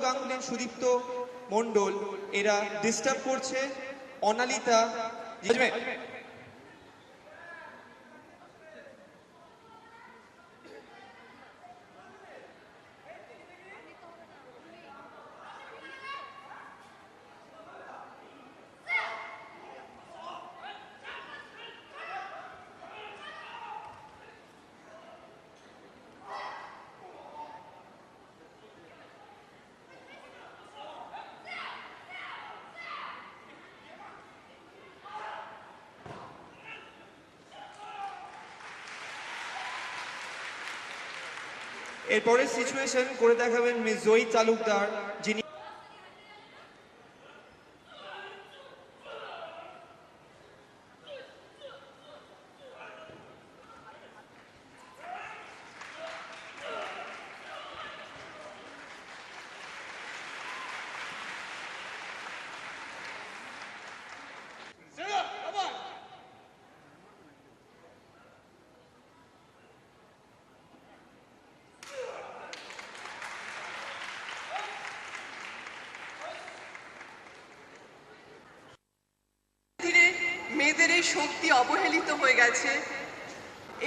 গাঙ্গুলি, সুদীপ্ত মণ্ডল এরা ডিস্টার্ব করছে। অনালিতা এরপরের সিচুয়েশন করে দেখাবেন মিস জয়ী তালুকদার, যিনি মেয়েদের এই শক্তি অবহেলিত হয়ে গেছে।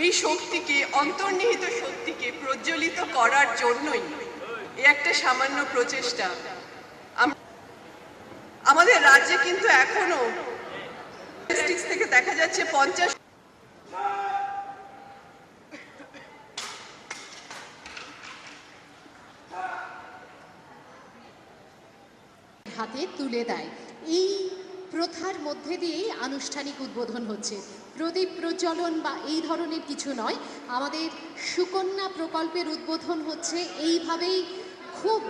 এই শক্তিকে, অন্তর্নিহিত শক্তিকে প্রজ্বলিত করার জন্যই এই একটা সামান্য প্রচেষ্টা। আমাদের রাজ্যে কিন্তু এখনো স্ট্যাটিস্টিক্স থেকে দেখা যাচ্ছে 50 হাতে তুলে দেয়। এই প্রথার মধ্যে দিয়েই আনুষ্ঠানিক উদ্বোধন হচ্ছে। প্রদীপ প্রজ্বলন বা এই ধরনের কিছু নয়, আমাদের সুকন্যা প্রকল্পের উদ্বোধন হচ্ছে এইভাবেই খুব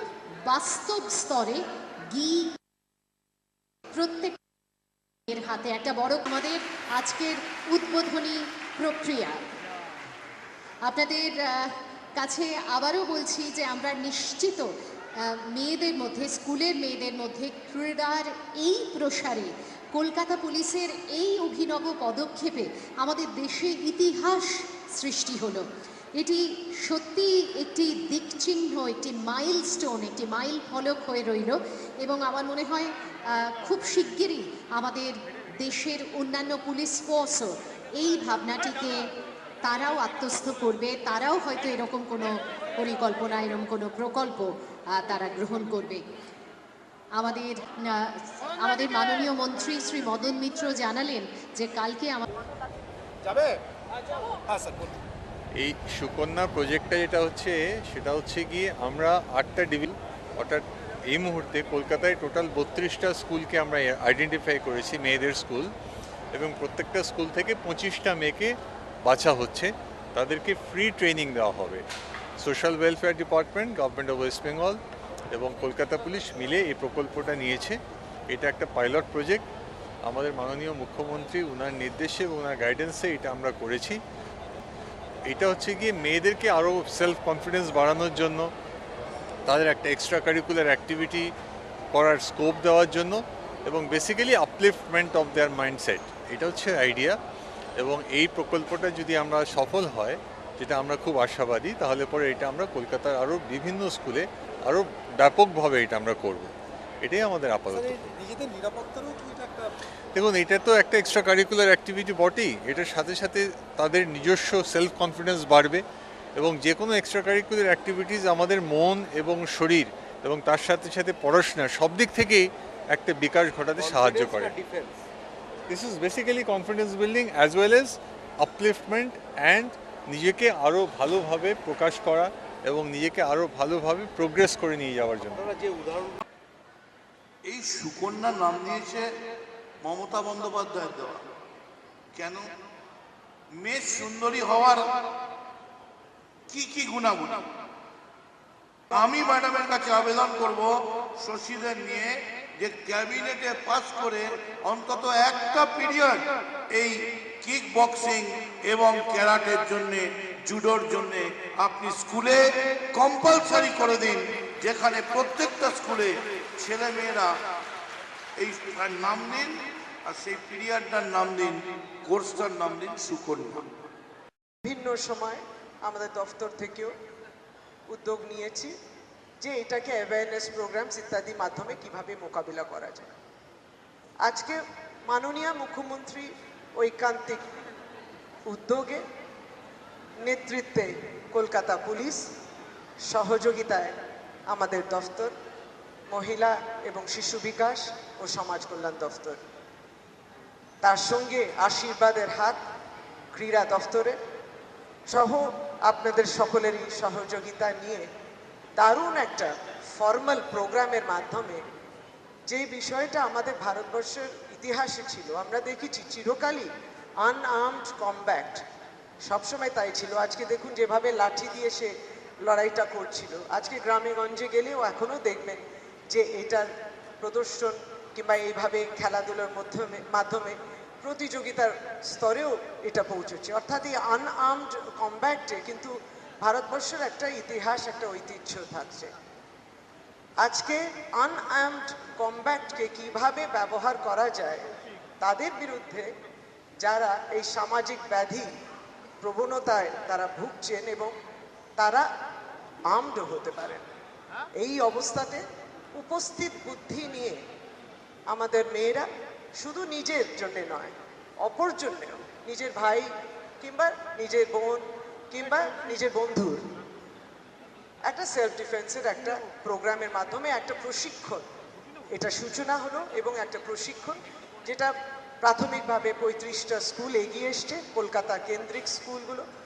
বাস্তব স্তরে প্রত্যেকের হাতে একটা বড় আমাদের আজকের উদ্বোধনী প্রক্রিয়া। আপনাদের কাছে আবারও বলছি যে আমরা নিশ্চিত মেয়েদের মধ্যে, স্কুলের মেয়েদের মধ্যে ক্রীড়ার এই প্রসারে কলকাতা পুলিশের এই অভিনব পদক্ষেপে আমাদের দেশে ইতিহাস সৃষ্টি হলো। এটি সত্যি একটি দিকচিহ্ন, একটি মাইলস্টোন, একটি মাইল ফলক হয়ে রইল এবং আমার মনে হয় খুব শিগগিরই আমাদের দেশের অন্যান্য পুলিশ ফোর্সও এই ভাবনাটিকে তারাও আত্মস্থ করবে। তারাও হয়তো এরকম কোনো পরিকল্পনা, এরকম কোনো প্রকল্প তারা গ্রহণ করবে। আমাদের মাননীয় মন্ত্রী শ্রী মদন মিত্র জানালেন যে কালকে এই সুকন্যা প্রজেক্টটা যেটা হচ্ছে সেটা হচ্ছে গিয়ে আমরা 8টা ডিভিশন, অর্থাৎ এই মুহূর্তে কলকাতায় টোটাল 32টা স্কুলকে আমরা আইডেন্টিফাই করেছি, মেয়েদের স্কুল, এবং প্রত্যেকটা স্কুল থেকে 25টা মেয়েকে বাছা হচ্ছে। তাদেরকে ফ্রি ট্রেনিং দেওয়া হবে। Social welfare department, government of West Bengal এবং কলকাতা পুলিশ মিলে এই প্রকল্পটা নিয়েছে। এটা একটা পাইলট প্রজেক্ট। আমাদের মাননীয় মুখ্যমন্ত্রী ওনার নির্দেশে এবং ওনার গাইডেন্সে এটা আমরা করেছি। এটা হচ্ছে গিয়ে মেয়েদেরকে আরও সেলফ কনফিডেন্স বাড়ানোর জন্য, তাদের একটা এক্সট্রা কারিকুলার অ্যাক্টিভিটি করার স্কোপ দেওয়ার জন্য এবং বেসিক্যালি আপলিফটমেন্ট অফ দেয়ার মাইন্ডসেট, এটা হচ্ছে আইডিয়া। এবং এই প্রকল্পটা যদি আমরা সফল হয়, যেটা আমরা খুব আশাবাদী, তাহলে পরে এটা আমরা কলকাতার আরও বিভিন্ন স্কুলে আরও ব্যাপকভাবে এটা আমরা করব। এটাই আমাদের আপাতত। দেখুন, এটা তো একটা এক্সট্রা কারিকুলার অ্যাক্টিভিটি বটেই, এটার সাথে সাথে তাদের নিজস্ব সেলফ কনফিডেন্স বাড়বে এবং যে কোনো এক্সট্রা কারিকুলার অ্যাক্টিভিটিস আমাদের মন এবং শরীর এবং তার সাথে সাথে পড়াশোনা সব দিক থেকেই একটা বিকাশ ঘটাতে সাহায্য করে। This is basically confidence building as well as আপলিফটমেন্ট and নিজেকে আরও ভালোভাবে প্রকাশ করা এবং নিজেকে আরও ভালোভাবে প্রোগ্রেস করে নিয়ে যাওয়ার জন্য। যে উদাহরণ এই সুকন্যা নাম দিয়েছে মমতা বন্দ্যোপাধ্যায় দেওয়া। কেন? মেয়ে সুন্দরী হওয়ার কি কি গুণাগুণ? আমি ম্যাডামের কাছে আবেদন করব শশীদের নিয়ে যে ক্যাবিনেটে পাস করে অন্তত একটা পিরিয়ড এই কিক বক্সিং এবং ক্যারাটের জন্য, জুডোর জন্য আপনি স্কুলে কম্পালসারি করে দিন, যেখানে প্রত্যেকটা স্কুলে ছেলে মেয়েরা এই নাম দিন আর সেই পিরিয়ডটার নাম দিন, কোর্সটার নাম দিন সুকন্যা। বিভিন্ন সময় আমাদের দপ্তর থেকেও উদ্যোগ নিয়েছি, যে এটাকে অ্যাওয়ারনেস প্রোগ্রামস ইত্যাদি মাধ্যমে কিভাবে মোকাবিলা করা যায়। আজকে মাননীয় মুখ্যমন্ত্রী ঐকান্তিক উদ্যোগে, নেতৃত্বে কলকাতা পুলিশ, সহযোগিতায় আমাদের দফতর, মহিলা এবং শিশু বিকাশ ও সমাজ কল্যাণ দফতর, তার সঙ্গে আশীর্বাদের হাত ক্রীড়া দফতরের সহ আপনাদের সকলেরই সহযোগিতা নিয়ে দারুণ একটা ফর্মাল প্রোগ্রামের মাধ্যমে যে বিষয়টা আমাদের ভারতবর্ষের ইতিহাসে ছিল, আমরা দেখেছি চিরকালই আনআর্মড কমব্যাট, সবসময় তাই ছিল। আজকে দেখুন যেভাবে লাঠি দিয়ে সে লড়াইটা করছিল, আজকে গ্রামে গঞ্জে গেলেও এখনও দেখবেন যে এটার প্রদর্শন কিংবা এইভাবে খেলাধুলার মাধ্যমে প্রতিযোগিতার স্তরেও এটা পৌঁছেছে। অর্থাৎ এই আনআর্মড কমব্যাটে কিন্তু ভারতবর্ষের একটা ইতিহাস, একটা ঐতিহ্য থাকছে। আজকে আনআর্মড কমব্যাটকে কিভাবে ব্যবহার করা যায় তাদের বিরুদ্ধে, যারা এই সামাজিক ব্যাধি প্রবণতায় তারা ভুগছেন এবং তারা আর্মড হতে পারেন, এই অবস্থাতে উপস্থিত বুদ্ধি নিয়ে আমাদের মেয়েরা শুধু নিজের জন্য নয়, অপর জন্যেও, নিজের ভাই কিংবা নিজের বোন কিংবা নিজের বন্ধুর একটা সেলফ ডিফেন্সের একটা প্রোগ্রামের মাধ্যমে একটা প্রশিক্ষণ, এটা সূচনা হলো এবং একটা প্রশিক্ষণ যেটা প্রাথমিকভাবে 35টা স্কুল এগিয়ে এসছে, কলকাতা কেন্দ্রিক স্কুলগুলো।